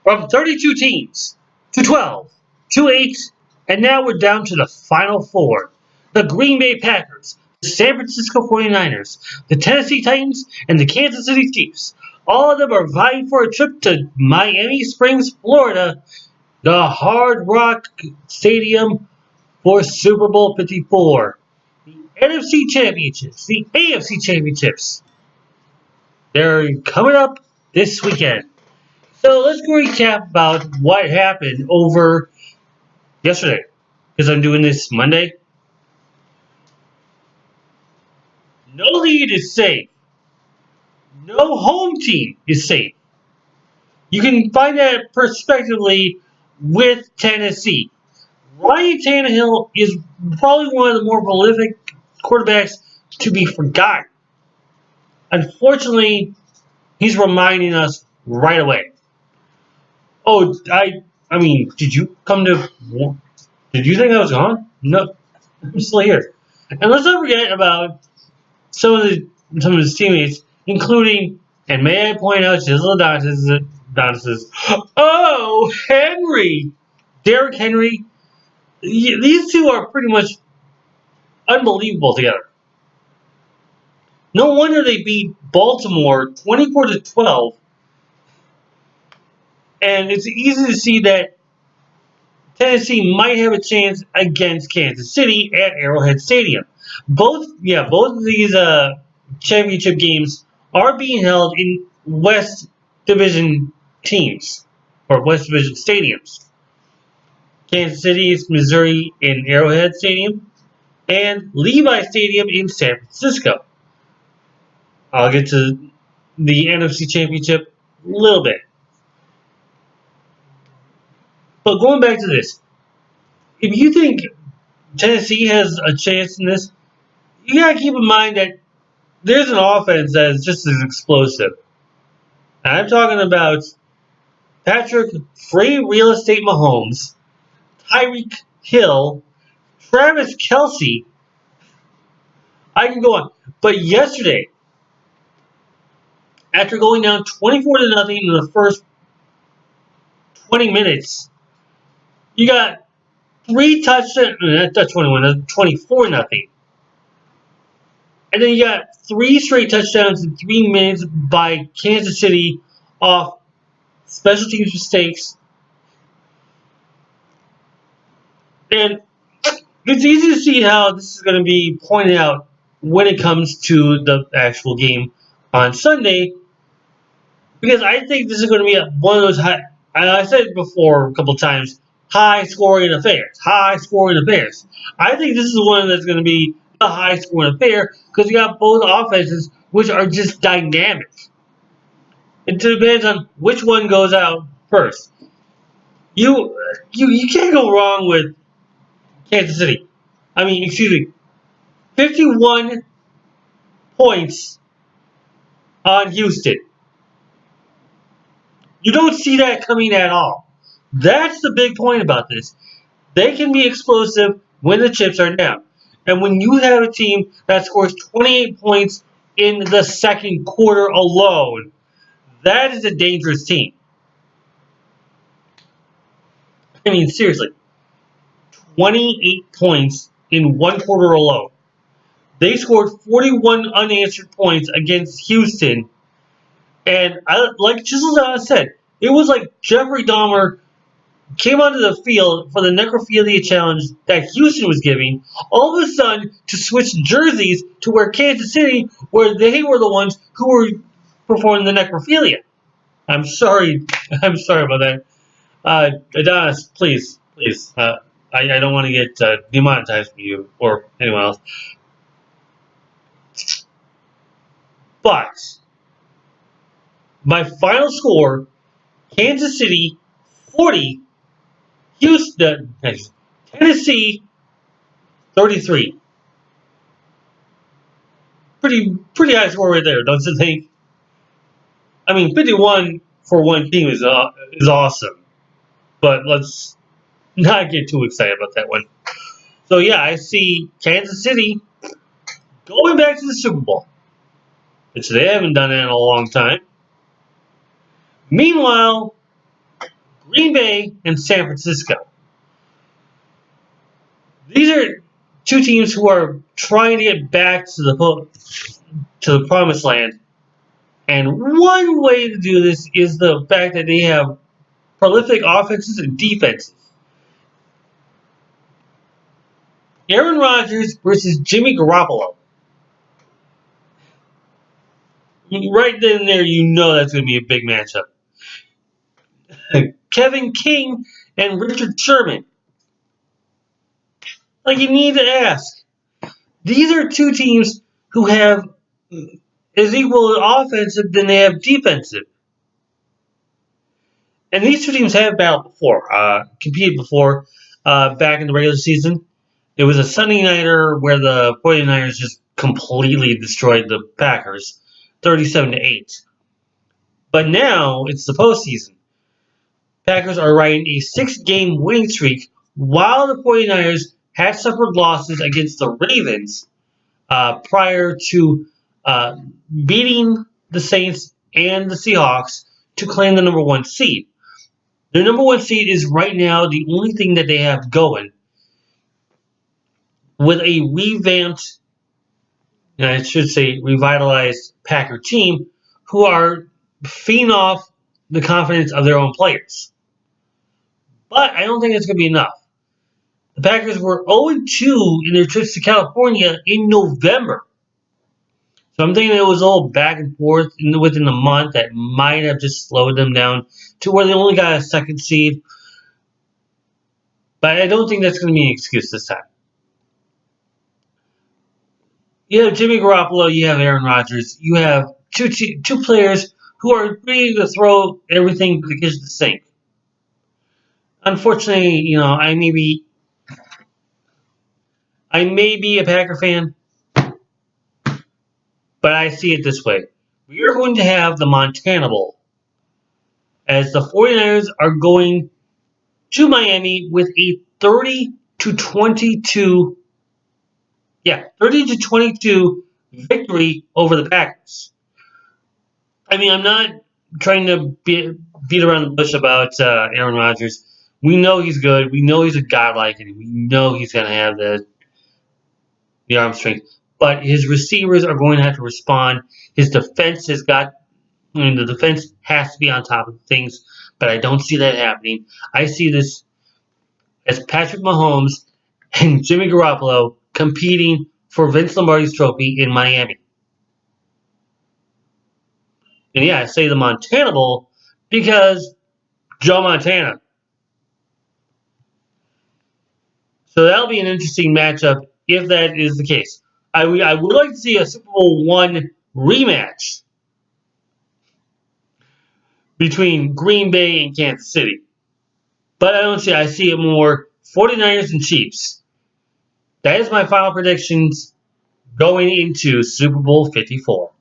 From 32 teams to 12 to 8, and now we're down to the final four. The Green Bay Packers, the San Francisco 49ers, the Tennessee Titans, and the Kansas City Chiefs. All of them are vying for a trip to Miami Springs, Florida, the Hard Rock Stadium for Super Bowl 54. The NFC Championships, the AFC Championships, they're coming up this weekend. So let's recap about what happened over yesterday. Because I'm doing this Monday. No lead is safe. No home team is safe. You can find that prospectively with Tennessee. Ryan Tannehill is probably one of the more prolific quarterbacks to be forgotten. Unfortunately, he's reminding us right away. Oh, I mean, did you come to? Did you think I was gone? No, I'm still here. And let's not forget about some of his teammates, including, and may I point out, Jizzle Adonis, oh, Henry, Derrick Henry. These two are pretty much unbelievable together. No wonder they beat Baltimore 24-12, and it's easy to see that Tennessee might have a chance against Kansas City at Arrowhead Stadium. Both of these championship games are being held in West Division teams or West Division stadiums. Kansas City is Missouri in Arrowhead Stadium, and Levi Stadium in San Francisco. I'll get to the NFC Championship a little bit. But going back to this, if you think Tennessee has a chance in this, you gotta keep in mind that there's an offense that is just as explosive. And I'm talking about Patrick Free Real Estate Mahomes, Tyreek Hill, Travis Kelce. I can go on. But yesterday, after going down 24-0 in the first 20 minutes, you got three touchdowns. That's 21. That's 24-0. And then you got three straight touchdowns in 3 minutes by Kansas City off special teams mistakes. And it's easy to see how this is going to be pointed out when it comes to the actual game on Sunday, because I think this is going to be one of those high. I said it before a couple of times, high scoring affairs. High scoring affairs. I think this is one that's going to be a high scoring affair because you got both offenses which are just dynamic. It depends on which one goes out first. You can't go wrong with Kansas City. I mean, excuse me, 51 points on Houston. You don't see that coming at all. That's the big point about this. They can be explosive when the chips are down. And when you have a team that scores 28 points in the second quarter alone, that is a dangerous team. I mean, seriously. 28 points in one quarter alone. They scored 41 unanswered points against Houston. And like Chisel said, it was like Jeffrey Dahmer came onto the field for the necrophilia challenge that Houston was giving, all of a sudden to switch jerseys to where Kansas City, where they were the ones who were performing the necrophilia. I'm sorry. I'm sorry about that. Adonis, please. I don't want to get demonetized for you or anyone else. But my final score, Kansas City 40, Houston, Tennessee 33. Pretty high score right there, don't you think? I mean, 51 for one team is awesome, but let's not get too excited about that one. So yeah, I see Kansas City going back to the Super Bowl, which they haven't done that in a long time. Meanwhile, Green Bay and San Francisco. These are two teams who are trying to get back to the promised land. And one way to do this is the fact that they have prolific offenses and defenses. Aaron Rodgers versus Jimmy Garoppolo. Right then and there, you know that's going to be a big matchup. Kevin King and Richard Sherman. Like, you need to ask. These are two teams who have as equal offensive than they have defensive. And these two teams have battled before, competed before, back in the regular season. It was a Sunday nighter where the 49ers just completely destroyed the Packers, 37-8. But now it's the postseason. Packers are riding a 6-game winning streak while the 49ers had suffered losses against the Ravens prior to beating the Saints and the Seahawks to claim the number one seed. Their number one seed is right now the only thing that they have going with a revamped, and I should say revitalized Packer team who are feeding off the confidence of their own players. But I don't think it's going to be enough. The Packers were 0-2 in their trips to California in November. So I'm thinking it was all back and forth within the month that might have just slowed them down to where they only got a second seed. But I don't think that's going to be an excuse this time. You have Jimmy Garoppolo, you have Aaron Rodgers, you have two players who are ready to throw everything to the kitchen sink. Unfortunately, I may be a Packer fan, but I see it this way. We are going to have the Montana Bowl as the 49ers are going to Miami with a 30-22 victory over the Packers. I mean, I'm not trying to beat around the bush about Aaron Rodgers. We know he's good. We know he's a godlike, and we know he's going to have the arm strength. But his receivers are going to have to respond. His defense has got. I mean, the defense has to be on top of things, but I don't see that happening. I see this as Patrick Mahomes and Jimmy Garoppolo competing for Vince Lombardi's trophy in Miami. And yeah, I say the Montana Bowl because Joe Montana. So that'll be an interesting matchup if that is the case. I would like to see a Super Bowl I rematch between Green Bay and Kansas City. But I see it more 49ers and Chiefs. That is my final predictions going into Super Bowl 54.